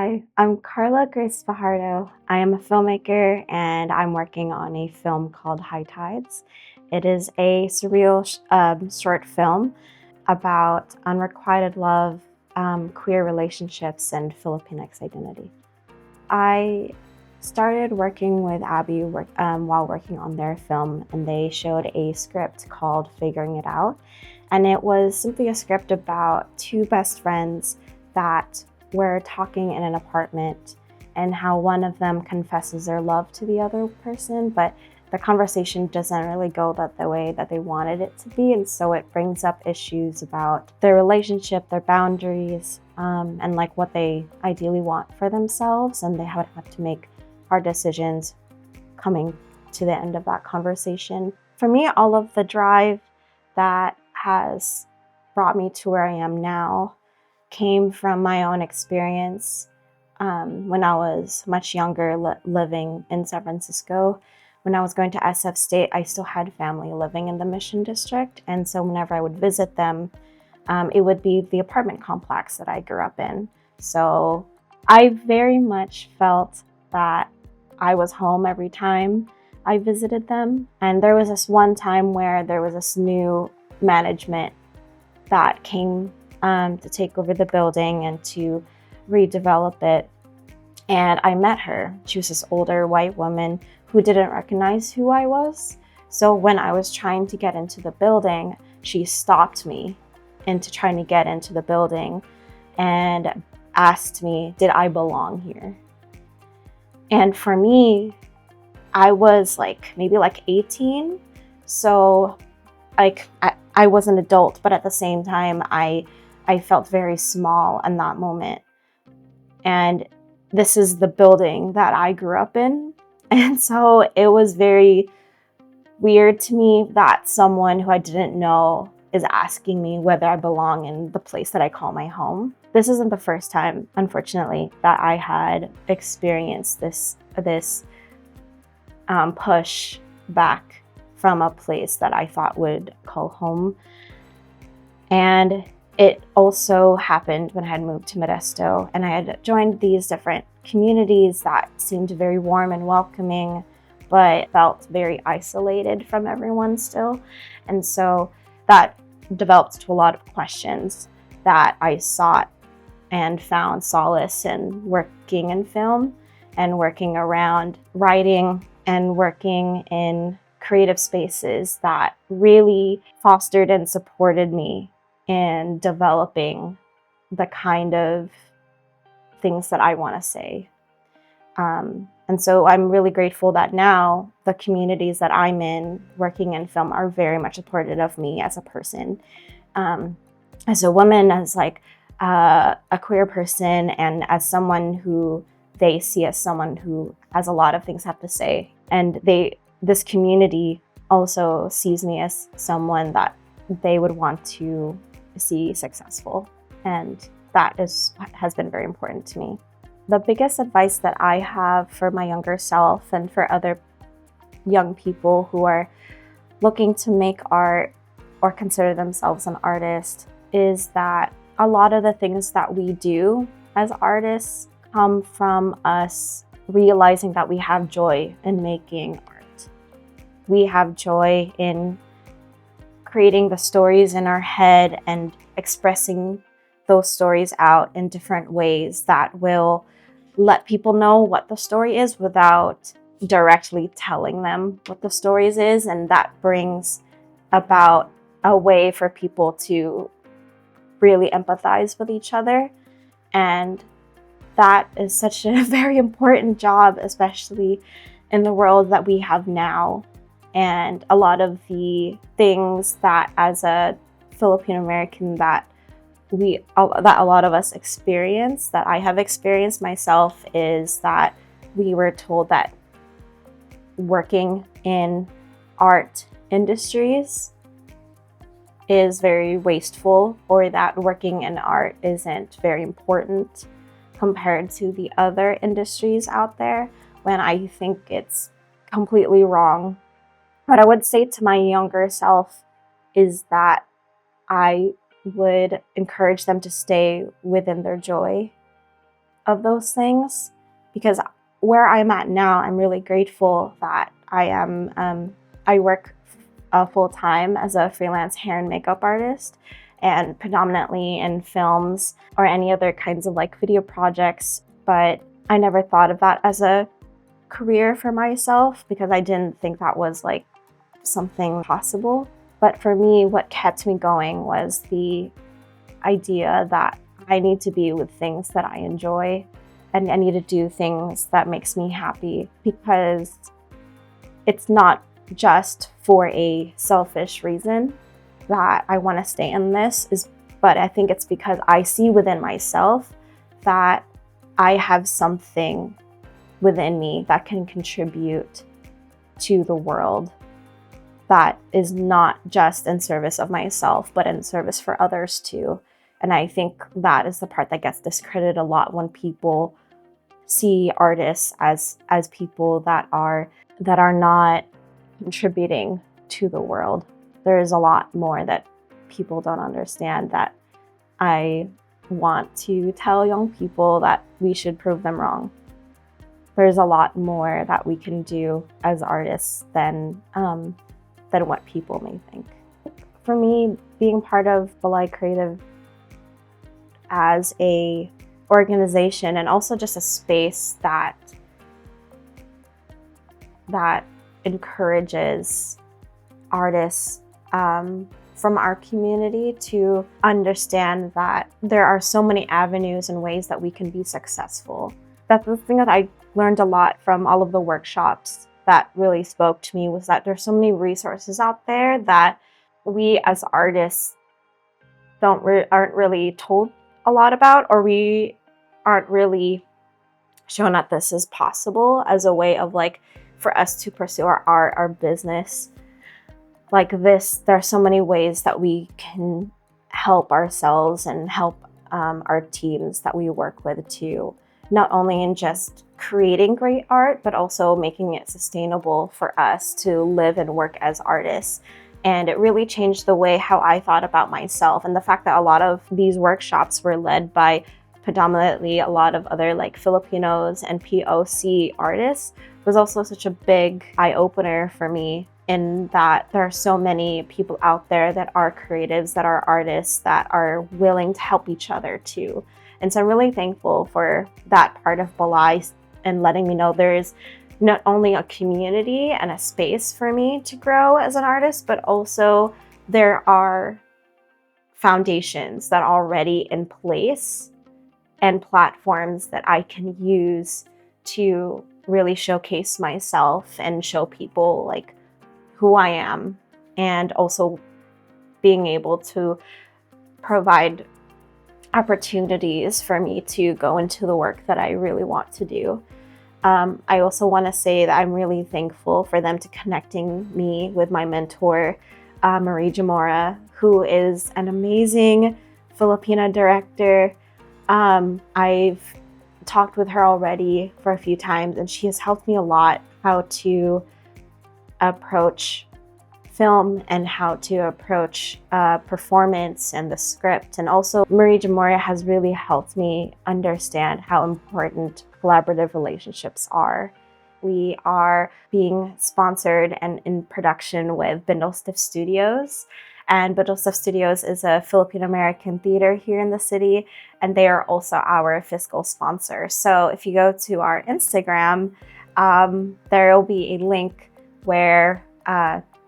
Hi, I'm Carla Grace Fajardo. I am a filmmaker and I'm working on a film called High Tides. It is a surreal short film about unrequited love, queer relationships, and Filipinx identity. I started working with Abby while working on their film, and they showed a script called Figuring It Out. And it was simply a script about two best friends that were talking in an apartment and how one of them confesses their love to the other person, but the conversation doesn't really go the way that they wanted it to be. And so it brings up issues about their relationship, their boundaries, and like what they ideally want for themselves. And they have to make hard decisions coming to the end of that conversation. For me, all of the drive that has brought me to where I am now came from my own experience when I was much younger, living in San Francisco. When I was going to SF State, I still had family living in the Mission District. And so whenever I would visit them, it would be the apartment complex that I grew up in. So I very much felt that I was home every time I visited them. And there was this one time where there was this new management that came to take over the building and to redevelop it. And I met her. She was this older white woman who didn't recognize who I was. So when I was trying to get into the building, she stopped me into trying to get into the building and asked me, did I belong here? And for me, I was maybe 18. So I was an adult, but at the same time, I felt very small in that moment. And this is the building that I grew up in. And so it was very weird to me that someone who I didn't know is asking me whether I belong in the place that I call my home. This isn't the first time, unfortunately, that I had experienced this push back from a place that I thought would call home. And it also happened when I had moved to Modesto and I had joined these different communities that seemed very warm and welcoming, but felt very isolated from everyone still. And so that developed to a lot of questions that I sought and found solace in working in film and working around writing and working in creative spaces that really fostered and supported me in developing the kind of things that I want to say. And so I'm really grateful that now the communities that I'm in, working in film, are very much supportive of me as a person, as a woman, as a queer person, and as someone who they see as someone who has a lot of things to have to say. And this community also sees me as someone that they would want to see successful. And that has been very important to me. The biggest advice that I have for my younger self and for other young people who are looking to make art or consider themselves an artist is that a lot of the things that we do as artists come from us realizing that we have joy in making art. We have joy in creating the stories in our head and expressing those stories out in different ways that will let people know what the story is without directly telling them what the story is. And that brings about a way for people to really empathize with each other. And that is such a very important job, especially in the world that we have now. And a lot of the things that as a Filipino-American that a lot of us experience, that I have experienced myself, is that we were told that working in art industries is very wasteful, or that working in art isn't very important compared to the other industries out there, when I think it's completely wrong. What I would say to my younger self is that I would encourage them to stay within their joy, of those things, because where I'm at now, I'm really grateful that I work full-time as a freelance hair and makeup artist, and predominantly in films or any other kinds of like video projects. But I never thought of that as a career for myself because I didn't think that was like something possible. But for me, what kept me going was the idea that I need to be with things that I enjoy, and I need to do things that makes me happy, because it's not just for a selfish reason that I want to stay in this, but I think it's because I see within myself that I have something within me that can contribute to the world that is not just in service of myself, but in service for others too. And I think that is the part that gets discredited a lot when people see artists as people that are not contributing to the world. There is a lot more that people don't understand that I want to tell young people that we should prove them wrong. There's a lot more that we can do as artists than what people may think. For me, being part of BALAY Kreative as a organization, and also just a space that encourages artists from our community to understand that there are so many avenues and ways that we can be successful. That's the thing that I learned a lot from all of the workshops that really spoke to me, was that there's so many resources out there that we as artists aren't really told a lot about, or we aren't really shown that this is possible as a way of like for us to pursue our art, our business. Like this, there are so many ways that we can help ourselves and help our teams that we work with too, not only in just creating great art, but also making it sustainable for us to live and work as artists. And it really changed the way how I thought about myself. And the fact that a lot of these workshops were led by predominantly a lot of other like Filipinos and POC artists was also such a big eye-opener for me, in that there are so many people out there that are creatives, that are artists, that are willing to help each other too. And so I'm really thankful for that part of BALAY and letting me know there's not only a community and a space for me to grow as an artist, but also there are foundations that are already in place and platforms that I can use to really showcase myself and show people like who I am, and also being able to provide opportunities for me to go into the work that I really want to do. I also want to say that I'm really thankful for them to connecting me with my mentor, Marie Jamora, who is an amazing Filipina director. I've talked with her already for a few times, and she has helped me a lot how to approach film and how to approach performance and the script. And also Marie Jamora has really helped me understand how important collaborative relationships are. We are being sponsored and in production with Bindlestiff Studios. And Bindlestiff Studios is a Filipino-American theater here in the city, and they are also our fiscal sponsor. So if you go to our Instagram, there will be a link where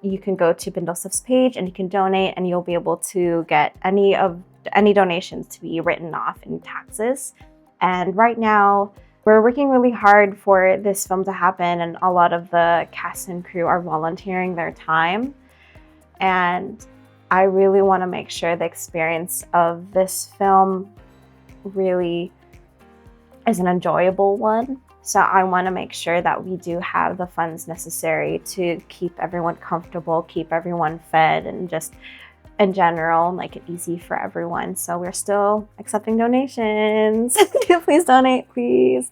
you can go to Bindlestiff's page and you can donate, and you'll be able to get any donations to be written off in taxes. And right now, we're working really hard for this film to happen, and a lot of the cast and crew are volunteering their time. And I really want to make sure the experience of this film really is an enjoyable one. So I want to make sure that we do have the funds necessary to keep everyone comfortable, keep everyone fed, and just in general, make it easy for everyone. So we're still accepting donations. Please donate, please.